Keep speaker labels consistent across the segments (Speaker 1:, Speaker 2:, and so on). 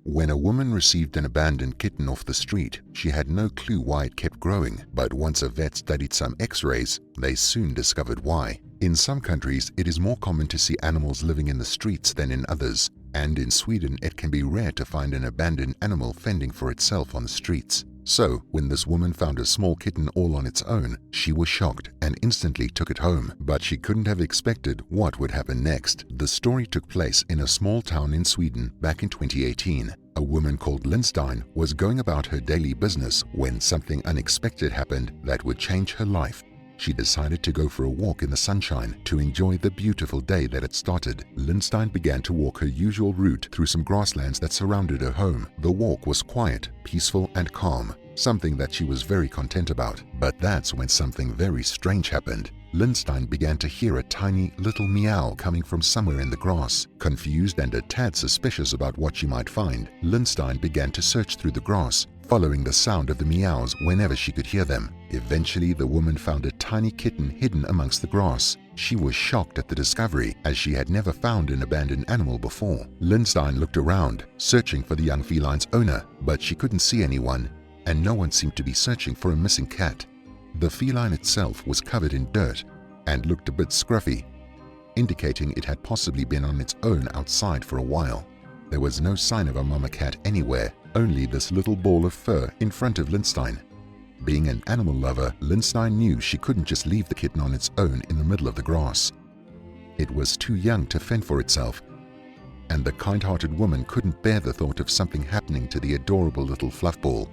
Speaker 1: When a woman received an abandoned kitten off the street, she had no clue why it kept growing, but once a vet studied some x-rays, they soon discovered why. In some countries, it is more common to see animals living in the streets than in others, and in Sweden it can be rare to find an abandoned animal fending for itself on the streets. So, when this woman found a small kitten all on its own, she was shocked and instantly took it home. But she couldn't have expected what would happen next. The story took place in a small town in Sweden back in 2018. A woman called Lindstein was going about her daily business when something unexpected happened that would change her life. She decided to go for a walk in the sunshine to enjoy the beautiful day that had started. Lindstein began to walk her usual route through some grasslands that surrounded her home. The walk was quiet, peaceful and calm, something that she was very content about. But that's when something very strange happened. Lindstein began to hear a tiny little meow coming from somewhere in the grass. Confused and a tad suspicious about what she might find, Lindstein began to search through the grass, following the sound of the meows whenever she could hear them. Eventually, the woman found a tiny kitten hidden amongst the grass. She was shocked at the discovery, as she had never found an abandoned animal before. Lindstein looked around, searching for the young feline's owner, but she couldn't see anyone, and no one seemed to be searching for a missing cat. The feline itself was covered in dirt and looked a bit scruffy, indicating it had possibly been on its own outside for a while. There was no sign of a mama cat anywhere, only this little ball of fur in front of Lindstein. Being an animal lover, Lindstein knew she couldn't just leave the kitten on its own in the middle of the grass. It was too young to fend for itself, and the kind-hearted woman couldn't bear the thought of something happening to the adorable little fluff ball.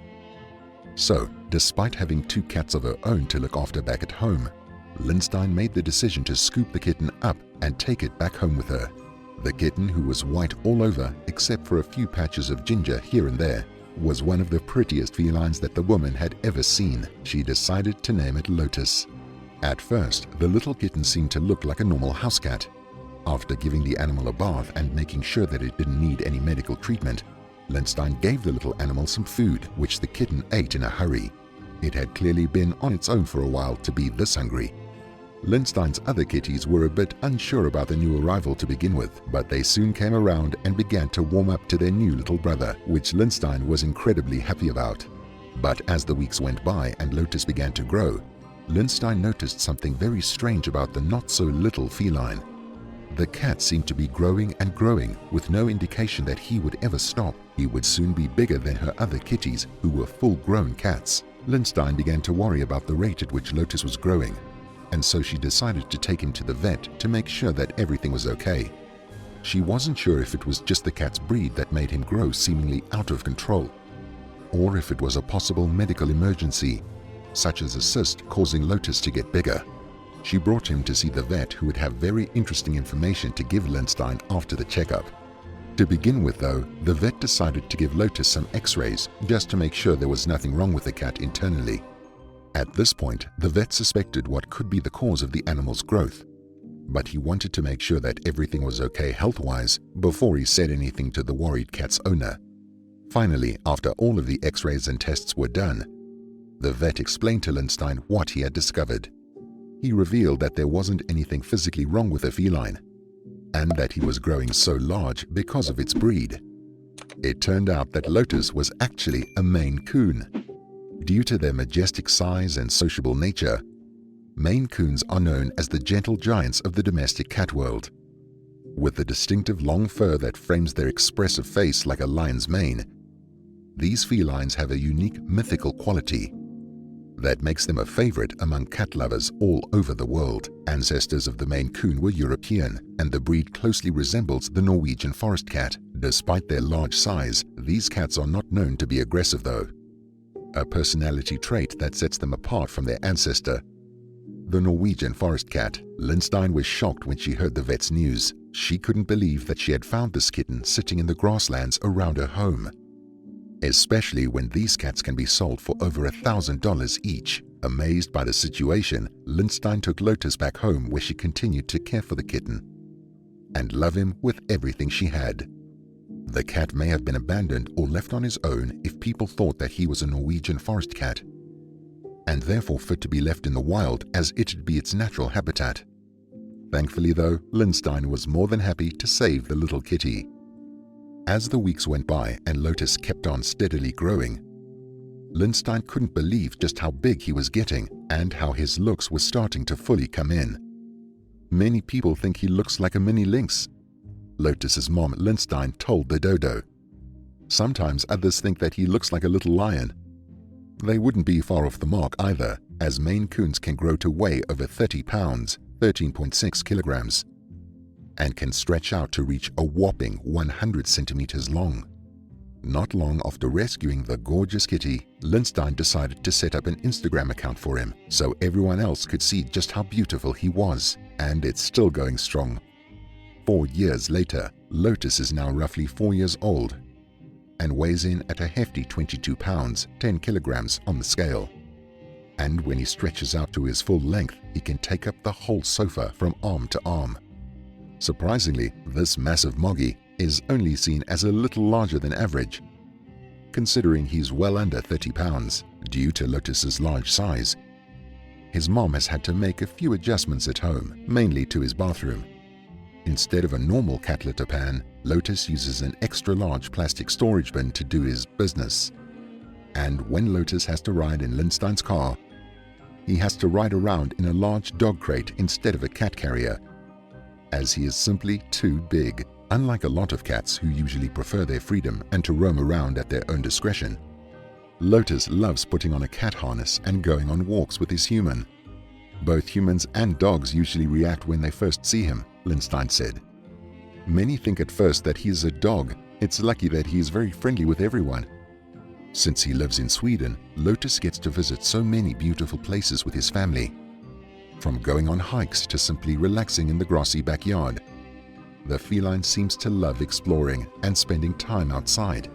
Speaker 1: So, despite having two cats of her own to look after back at home, Lindstein made the decision to scoop the kitten up and take it back home with her. The kitten, who was white all over except for a few patches of ginger here and there, was one of the prettiest felines that the woman had ever seen. She decided to name it Lotus. At first, the little kitten seemed to look like a normal house cat. After giving the animal a bath and making sure that it didn't need any medical treatment, Lindstein gave the little animal some food, which the kitten ate in a hurry. It had clearly been on its own for a while to be this hungry. Lindstein's other kitties were a bit unsure about the new arrival to begin with, but they soon came around and began to warm up to their new little brother, which Lindstein was incredibly happy about. But as the weeks went by and Lotus began to grow, Lindstein noticed something very strange about the not-so-little feline. The cat seemed to be growing and growing, with no indication that he would ever stop. He would soon be bigger than her other kitties, who were full-grown cats. Lindstein began to worry about the rate at which Lotus was growing, and so she decided to take him to the vet to make sure that everything was okay. She wasn't sure if it was just the cat's breed that made him grow seemingly out of control, or if it was a possible medical emergency, such as a cyst causing Lotus to get bigger. She brought him to see the vet, who would have very interesting information to give Lindstein after the checkup. To begin with though, the vet decided to give Lotus some x-rays just to make sure there was nothing wrong with the cat internally. At this point, the vet suspected what could be the cause of the animal's growth, but he wanted to make sure that everything was okay health-wise before he said anything to the worried cat's owner. Finally, after all of the x-rays and tests were done, the vet explained to Lindstein what he had discovered. He revealed that there wasn't anything physically wrong with the feline, and that he was growing so large because of its breed. It turned out that Lotus was actually a Maine Coon. Due to their majestic size and sociable nature, Maine Coons are known as the gentle giants of the domestic cat world. With the distinctive long fur that frames their expressive face like a lion's mane, these felines have a unique mythical quality that makes them a favorite among cat lovers all over the world. Ancestors of the Maine Coon were European, and the breed closely resembles the Norwegian forest cat. Despite their large size, these cats are not known to be aggressive though, a personality trait that sets them apart from their ancestor, the Norwegian forest cat. Lindstein was shocked when she heard the vet's news. She couldn't believe that she had found this kitten sitting in the grasslands around her home, especially when these cats can be sold for over $1,000 each. Amazed by the situation, Lindstein took Lotus back home, where she continued to care for the kitten and love him with everything she had. The cat may have been abandoned or left on his own if people thought that he was a Norwegian forest cat, and therefore fit to be left in the wild as it'd be its natural habitat. Thankfully though, Lindstein was more than happy to save the little kitty. As the weeks went by and Lotus kept on steadily growing, Lindstein couldn't believe just how big he was getting and how his looks were starting to fully come in. Many people think he looks like a mini lynx, Lotus's mom Lindstein told the dodo. Sometimes others think that he looks like a little lion. They wouldn't be far off the mark either, as Maine Coons can grow to weigh over 30 pounds, 13.6 kilograms, and can stretch out to reach a whopping 100 centimeters long. Not long after rescuing the gorgeous kitty, Lindstein decided to set up an Instagram account for him so everyone else could see just how beautiful he was, and it's still going strong. 4 years later, Lotus is now roughly 4 years old and weighs in at a hefty 22 pounds, 10 kilograms on the scale. And when he stretches out to his full length, he can take up the whole sofa from arm to arm. Surprisingly, this massive moggy is only seen as a little larger than average, considering he's well under 30 pounds due to Lotus's large size. His mom has had to make a few adjustments at home, mainly to his bathroom. Instead of a normal cat litter pan, Lotus uses an extra-large plastic storage bin to do his business. And when Lotus has to ride in Lindstein's car, he has to ride around in a large dog crate instead of a cat carrier, as he is simply too big. Unlike a lot of cats who usually prefer their freedom and to roam around at their own discretion, Lotus loves putting on a cat harness and going on walks with his human. Both humans and dogs usually react when they first see him, Lindstein said. Many think at first that he is a dog. It's lucky that he is very friendly with everyone. Since he lives in Sweden, Lotus gets to visit so many beautiful places with his family, from going on hikes to simply relaxing in the grassy backyard. The feline seems to love exploring and spending time outside.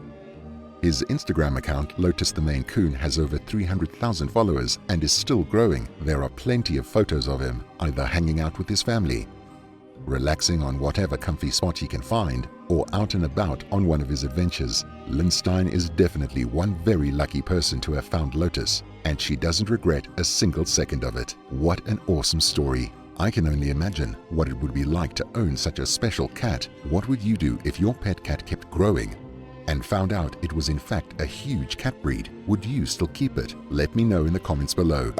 Speaker 1: His Instagram account, Lotus the Maine Coon, has over 300,000 followers and is still growing. There are plenty of photos of him, either hanging out with his family, relaxing on whatever comfy spot he can find, or out and about on one of his adventures. Lindstein is definitely one very lucky person to have found Lotus, and she doesn't regret a single second of it. What an awesome story. I can only imagine what it would be like to own such a special cat. What would you do if your pet cat kept growing and found out it was in fact a huge cat breed? Would you still keep it? Let me know in the comments below.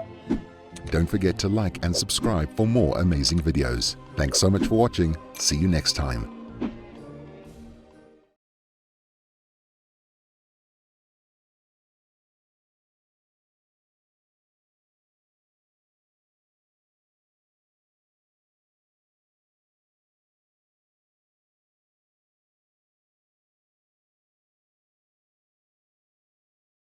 Speaker 1: Don't forget to like and subscribe for more amazing videos. Thanks so much for watching. See you next time.